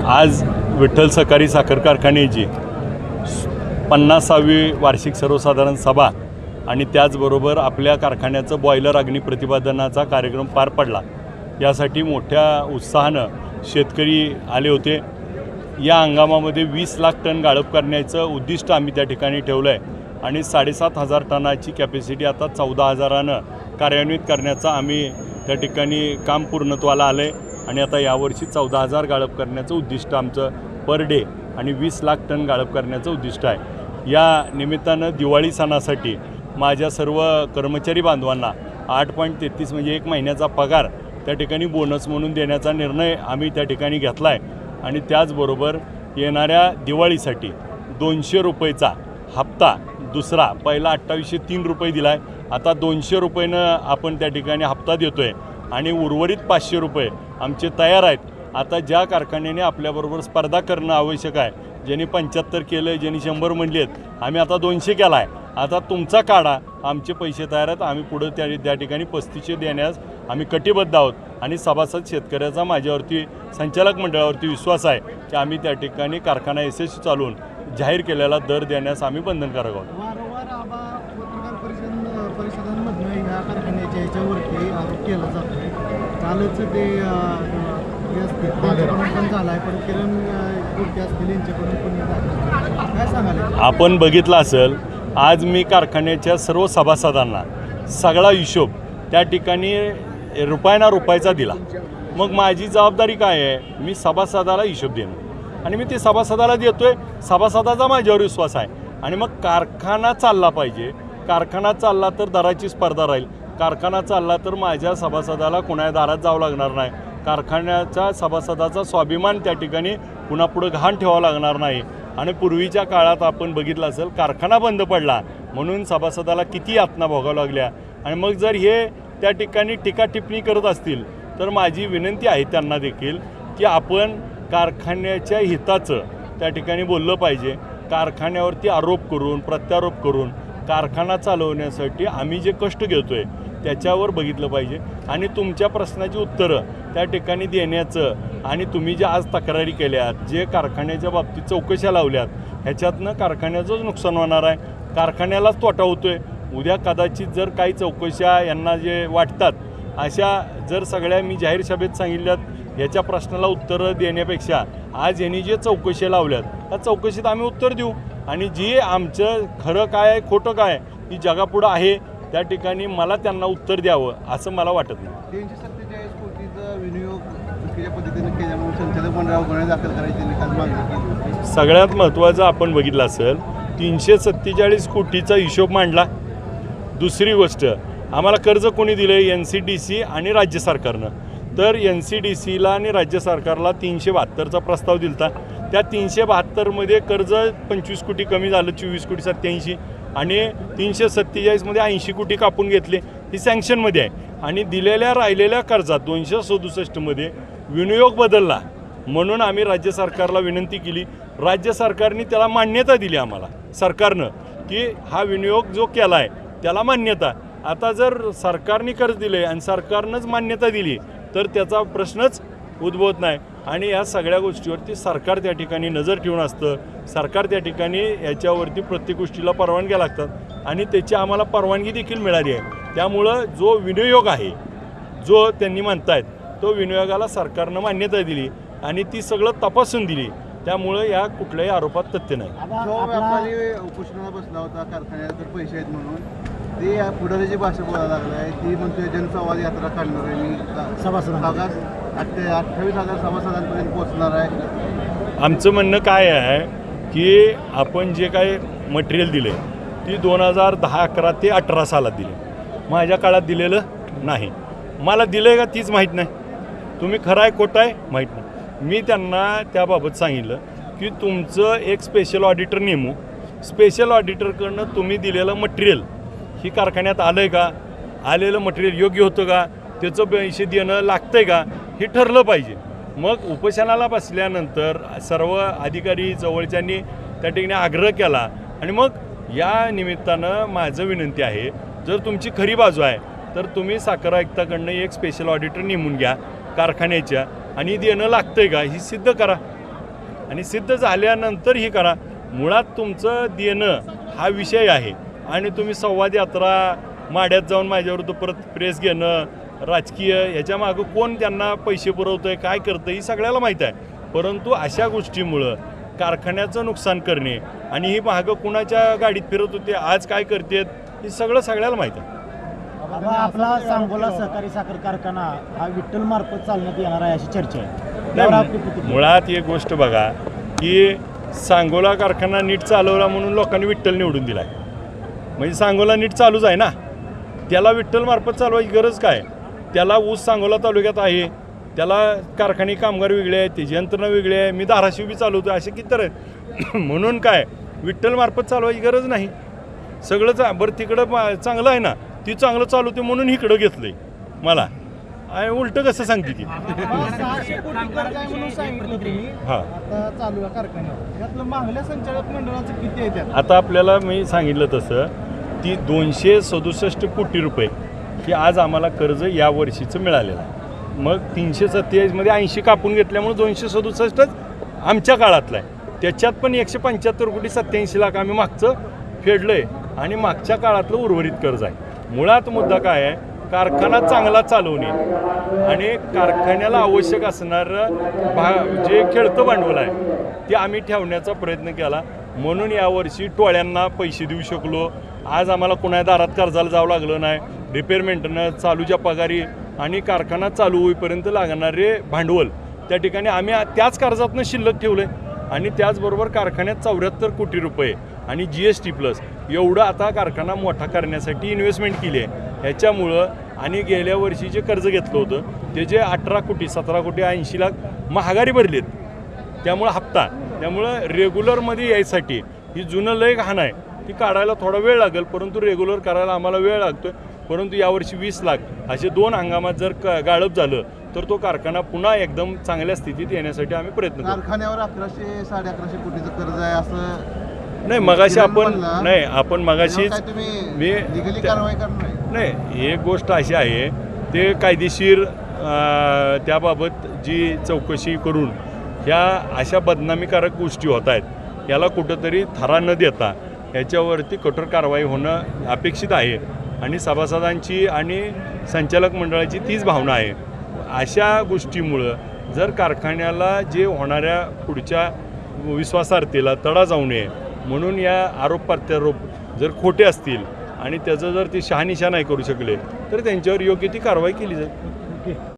आज विठ्ठल सहकारी साखर कारखान्याची 50वी वार्षिक सर्वसाधारण सभा आणि त्याचबरोबर आपल्या कारखान्याचं बॉयलर अग्नी प्रतिपादनाचा कार्यक्रम पार पडला। यासाठी मोठ्या उत्साहानं शेतकरी आले होते। या हंगामामध्ये 20 लाख टन गाळप करण्याचं उद्दिष्ट आम्ही त्या ठिकाणी ठेवलं आहे आणि 7,500 टनाची कॅपॅसिटी आता 14,000नं कार्यान्वित करण्याचा आम्ही त्या ठिकाणी काम पूर्णत्वाला आलं आहे आणि आता यावर्षी 14,000 गाळप करण्याचं उद्दिष्ट आमचं पर डे आणि 20 लाख टन गाळप करण्याचं उद्दिष्ट आहे। या निमित्तानं दिवाळी सणासाठी माझ्या सर्व कर्मचारी बांधवांना 8.33 म्हणजे 1 महिन्याचा पगार त्या ठिकाणी बोनस म्हणून देण्याचा निर्णय आम्ही त्या ठिकाणी घेतला आहे आणि त्याचबरोबर येणाऱ्या दिवाळीसाठी 200 रुपयेचा हप्ता दुसरा पहिला 2803 रुपये दिला आहे, आता 200 रुपयानं आपण त्या ठिकाणी हप्ता देतो आहे आणि उर्वरित 500 रुपये आमचे तयार आहेत। आता ज्या कारखान्याने आपल्याबरोबर स्पर्धा करणं आवश्यक आहे, ज्यांनी 75 केलं, ज्यांनी 100 म्हणली आहेत, आम्ही आता 200 केला आहे। आता तुमचा काढा, आमचे पैसे तयार आहेत, आम्ही पुढं त्या ठिकाणी 3500 देण्यास आम्ही कटिबद्ध आहोत आणि सभासद शेतकऱ्याचा माझ्यावरती संचालक मंडळावरती विश्वास आहे की आम्ही त्या ठिकाणी कारखाना यशस्वी चालवून जाहीर केलेला दर देण्यास आम्ही बंधनकारक आहोत। परिषदांमधनं ह्या कारखान्याच्या ह्याच्यावरती आरोप केला जातो। कालच ते पण झाला आहे, पण किरण गोटे असतील यांच्याकडून पण काय सांगाल? आपण बघितलं असेल, आज मी कारखान्याच्या सर्व सभासदांना सगळा हिशोब त्या ठिकाणी रुपयाना रुपयाचा दिला। मग माझी जबाबदारी काय आहे? मी सभासदाला हिशोब देणं आणि मी ते सभासदाला देतोय। सभासदाचा माझ्यावर विश्वास आहे आणि मग कारखाना चालला पाहिजे। कारखाना चालला तर दराची स्पर्धा राहील, कारखाना चालला तर माझ्या सभासदाला कुणा दारात जावं लागणार नाही, कारखान्याच्या सभासदाचा स्वाभिमान त्या ठिकाणी पुन्हा घाण ठेवावं लागणार नाही। आणि पूर्वीच्या काळात आपण बघितलं असेल, कारखाना बंद पडला म्हणून सभासदाला किती यातना भोगाव्या लागल्या आणि मग जर हे त्या ठिकाणी टीका टिप्पणी करत असतील तर माझी विनंती आहे त्यांना देखील की आपण कारखान्याच्या हिताचं त्या ठिकाणी बोललं पाहिजे। कारखान्यावरती आरोप करून प्रत्यारोप करून कारखाना चालवण्यासाठी आम्ही जे कष्ट घेतोय त्याच्यावर बघितलं पाहिजे आणि तुमच्या प्रश्नाची उत्तरं त्या ठिकाणी देण्याचं आणि तुम्ही जे आज तक्रारी केल्यात, जे कारखान्याच्या बाबतीत चौकशा लावल्यात, ह्याच्यातनं कारखान्याचंच नुकसान होणार आहे, कारखान्यालाच तोटा होतोय। उद्या कदाचित जर काही चौकशा यांना जे वाटतात अशा जर सगळ्या मी जाहीर सभेत सांगितल्यात, याच्या प्रश्नाला उत्तरं देण्यापेक्षा आज यांनी जे चौकशा लावल्यात त्या चौकशीत आम्ही उत्तर देऊ आणि जे आमचं खरं काय आहे खोटं काय ही जगापुढं आहे त्या ठिकाणी मला त्यांना उत्तर द्यावं असं मला वाटत नाही। 347 कोटीचा विनियोग चुकीच्या पद्धतीने केल्यामुळे संचालक मंडळावर गुन्हे दाखल करायची निकाल मागणी। सगळ्यात महत्त्वाचं आपण बघितलं असेल, 347 कोटीचा हिशोब मांडला। दुसरी गोष्ट, आम्हाला कर्ज कोणी दिलं आहे? NCDC आणि राज्य सरकारनं। तर NCDCला आणि राज्य सरकारला 372चा प्रस्ताव दिलता। त्या 372मध्ये कर्ज 25 कोटी कमी झालं, 24,87,000 आणि 347मध्ये 80 कोटी कापून घेतले, ही सँक्शनमध्ये आहे आणि दिलेल्या राहिलेल्या कर्जात 267मध्ये विनियोग बदलला म्हणून आम्ही राज्य सरकारला विनंती केली। राज्य सरकारने त्याला मान्यता दिली आम्हाला सरकारनं की हा विनियोग जो केला आहे त्याला मान्यता। आता जर सरकारने कर्ज दिले आणि सरकारनंच मान्यता दिली तर त्याचा प्रश्नच उद्भवत नाही आणि या सगळ्या गोष्टीवरती सरकार त्या ठिकाणी नजर ठेवून असतं। सरकार त्या ठिकाणी याच्यावरती प्रत्येक गोष्टीला परवानग्या लागतात आणि त्याची आम्हाला परवानगी देखील मिळाली आहे। त्यामुळं जो विनियोग आहे जो त्यांनी म्हणतायत तो विनियोगाला सरकारनं मान्यता दिली आणि ती सगळं तपासून दिली, त्यामुळं या कुठल्याही आरोपात तथ्य नाही। जो व्यापारी उपोषणाला बसला होता कारखान्यात पैसे आहेत म्हणून, ते पुढारीची भाषा बोलायला लागला आहे, ती म्हणतोय जनसंवाद यात्रा काढणार आहे, मी सभासदांना 28,000 सभासदांपर्यंत पोहोचणार आहे। आमचं म्हणणं काय आहे की आपण जे काय मटेरियल दिले ती 2010-11 ते 18 सालात दिले, माझ्या काळात दिलेलं नाही। मला दिलं का तीच माहीत नाही, तुम्ही खरं आहे खोटं आहे माहीत नाही। मी त्यांना त्याबाबत सांगितलं की तुमचं एक स्पेशल ऑडिटर नेमू, स्पेशल ऑडिटरकडनं तुम्ही दिलेलं मटेरियल ही कारखान्यात आलं आहे का, आलेलं मटेरियल योग्य होतं का, त्याचं पैसे देणं लागतं आहे का, हे ठरलं पाहिजे। मग उपोषणाला बसल्यानंतर सर्व अधिकारी जवळच्यांनी त्या ठिकाणी आग्रह केला आणि मग या निमित्तानं माझं विनंती आहे, जर तुमची खरी बाजू आहे तर तुम्ही साखर आयुक्ताकडनं एक स्पेशल ऑडिटर नेमून घ्या कारखान्याच्या आणि देणं लागतंय का ही सिद्ध करा। आणि सिद्ध झाल्यानंतर ही करा. मुळात तुमचं देणं हा विषय आहे आणि तुम्ही संवाद यात्रा माड्यात जाऊन माझ्याविरुद्ध परत प्रेस घेणं, राजकीय ह्याच्या मागं कोण त्यांना पैसे पुरवतं आहे, काय करतं ही सगळ्याला माहीत आहे. परंतु अशा गोष्टीमुळं कारखान्याचं नुकसान करणे आणि ही मागं कुणाच्या गाडीत फिरत होते, आज काय करतात हे सगळं सगळ्याला माहीत आहे. आपला सांगोला सहकारी साखर कारखाना हा विठ्ठल मार्फत चालण्यात येणार आहे अशी चर्चा आहे. त्यावर आपली प्रतिक्रिया. मुळात एक गोष्ट बघा की सांगोला कारखाना नीट चालवला म्हणून लोकांनी विठ्ठल निवडून दिला आहे. म्हणजे सांगोला नीट चालूच आहे ना, त्याला विठ्ठल मार्फत चालवायची गरज काय? त्याला ऊस सांगोला तालुक्यात आहे, त्याला कारखाने कामगार वेगळे आहेत, त्याची यंत्रणा वेगळी आहे, मी धाराशिव बी चालवतो, असे किती आहेत. म्हणून काय विठ्ठल मार्फत चालवायची गरज नाही. सगळं बरं तिकडं चांगलं आहे ना, ती चांगलं चालवते म्हणून इकडं घेतलंय मला. आणि उलटं कसं सांगते ती. 600 कोटी कर्ज आहे म्हणून सांगितलं तुम्ही. हां, आता चालू आहे कारखान्यावर. यातलं मागल्या संचालक मंडळाचं किती आहे त्यात? आता आपल्याला मी सांगितलं तसं ती 267 कोटी रुपये की आज आम्हाला कर्ज या वर्षीचं मिळालेलं आहे. मग 327मध्ये 80 कापून घेतल्यामुळे 267च आमच्या काळातलं आहे. त्याच्यात पण 175 कोटी 87 लाख आम्ही मागचं फेडलं आहे आणि मागच्या काळातलं उर्वरित कर्ज आहे. मुळात मुद्दा काय आहे, कारखाना चांगला चालवणे आणि कारखान्याला आवश्यक असणारं जे खेळतं भांडवल आहे ते आम्ही ठेवण्याचा प्रयत्न केला. म्हणून यावर्षी टोळ्यांना पैसे देऊ शकलो. आज आम्हाला कोणा दारात कर्जाला जावं लागलं नाही. रिपेअर मेंटेनन्स, चालूच्या पगारी आणि कारखाना चालू होईपर्यंत लागणारे भांडवल त्या ठिकाणी आम्ही त्याच कर्जातनं शिल्लक ठेवलं आहे. आणि त्याचबरोबर कारखान्यात 74 कोटी रुपये आणि GST प्लस एवढं आता कारखाना मोठा करण्यासाठी इन्व्हेस्टमेंट केली आहे. ह्याच्यामुळं आणि गेल्या वर्षी जे कर्ज घेतलं होतं त्याचे 18 कोटी 17 कोटी 80 लाख महागारी भरलेत. त्यामुळं हप्ता, त्यामुळं रेग्युलरमध्ये यायसाठी ही जुनं लय घाण आहे, ती काढायला थोडा वेळ लागेल, परंतु रेग्युलर करायला आम्हाला वेळ लागतो. परंतु यावर्षी 20 लाख असे 2 हंगामात जर गाळप झालं तर तो कारखाना पुन्हा एकदम चांगल्या स्थितीत येण्यासाठी आम्ही प्रयत्न करू. कारखान्यावर 1100 1150 कोटीचं कर्ज आहे असं नाही मगाशी आपण मगाशीच मी लिगली कारवाई करणार नाही. एक गोष्ट अशी आहे ते कायदेशीर त्याबाबत जी चौकशी करून ह्या अशा बदनामीकारक गोष्टी होत आहेत, याला कुठंतरी थरा न देता याच्यावरती कठोर कारवाई होणं अपेक्षित आहे. आणि सभासदांची आणि संचालक मंडळाची तीच भावना आहे. अशा गोष्टीमुळं जर कारखान्याला जे होणाऱ्या पुढच्या विश्वासार्हतेला तडा जाऊ नये म्हणून या आरोप प्रत्यारोप जर खोटे असतील आणि त्याचं जर ते शहानिशा नाही करू शकले तर त्यांच्यावर योग्य ती कारवाई केली जाईल.